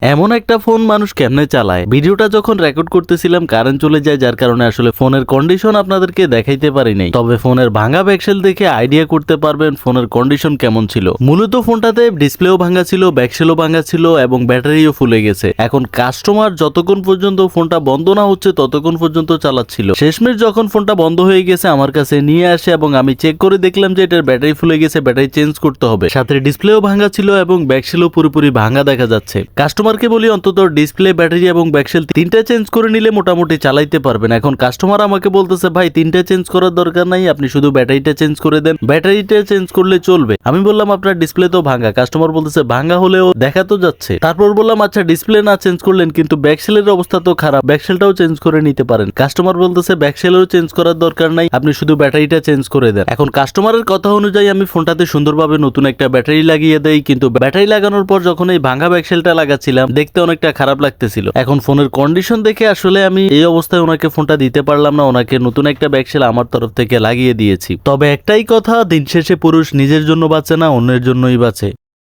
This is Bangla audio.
এমন একটা ফোন মানুষ কেমনে চালায়। ভিডিওটা যখন রেকর্ড করতেছিলাম কারেন্ট চলে যায়, যার কারণে আসলে ফোনের কন্ডিশন আপনাদেরকে দেখাইতে পারি নাই। তবে ফোনের ভাঙা ব্যাকসেল দেখে আইডিয়া করতে পারবেন ফোনের কন্ডিশন কেমন ছিল। মূলত ফোনটাতে ডিসপ্লেও ভাঙা ছিল, ব্যাকসেলও ভাঙা ছিল এবং ব্যাটারিও ফুলে গেছে। এখন কাস্টমার যতক্ষণ পর্যন্ত ফোনটা বন্ধ না হচ্ছে ততক্ষণ পর্যন্ত চালাচ্ছিল। শেষমেশ যখন ফোনটা বন্ধ হয়ে গেছে আমার কাছে নিয়ে আসে এবং আমি চেক করে দেখলাম যে এটার ব্যাটারি ফুলে গেছে, ব্যাটারি চেঞ্জ করতে হবে। সাথে ডিসপ্লেও ভাঙা ছিল এবং ব্যাকসেলও পুরোপুরি ভাঙা দেখা যাচ্ছে। কাস্টমারকে বলি অন্তত ডিসপ্লে, ব্যাটারি এবং ব্যাকসেল তিনটা চেঞ্জ করে নিলে মোটামুটি চালাইতে পারবেন। এখন কাস্টমার আমাকে বলতেছে ভাই তিনটা চেঞ্জ করার দরকার নাই, আপনি শুধু ব্যাটারিটা চেঞ্জ করে দেন, ব্যাটারিটা চেঞ্জ করলে চলবে। আমি বললাম আপনার ডিসপ্লে তো ভাঙা। কাস্টমার বলতেছে ভাঙা হলেও দেখা তো যাচ্ছে। তারপর বললাম আচ্ছা ডিসপ্লে না চেঞ্জ করলেন কিন্তু ব্যাকসেলের অবস্থা তো খারাপ, ব্যাকসেলটাও চেঞ্জ করে নিতে পারেন। কাস্টমার বলতেছে ব্যাকসেলও চেঞ্জ করার দরকার নাই, আপনি শুধু ব্যাটারিটা চেঞ্জ করে দেন। এখন কাস্টমারের কথা অনুযায়ী আমি ফোনটাতে সুন্দরভাবে নতুন একটা ব্যাটারি লাগিয়ে দেই, কিন্তু ব্যাটারি লাগানোর পর যখন এই ভাঙা ব্যাকসেলটা লাগাচ্ছিলাম দেখতে অনেকটা খারাপ লাগতেছিল। এখন ফোনের কন্ডিশন দেখে আসলে আমি এই অবস্থায় ওনাকে ফোনটা দিতে পারলাম না, ওনাকে নতুন একটা ব্যাকসেল আমার তরফ থেকে লাগিয়ে দিয়েছি। তবে একটাই কথা, দিন শেষে পুরুষ নিজের জন্য বাঁচে না, অন্যের জন্যই বাঁচে।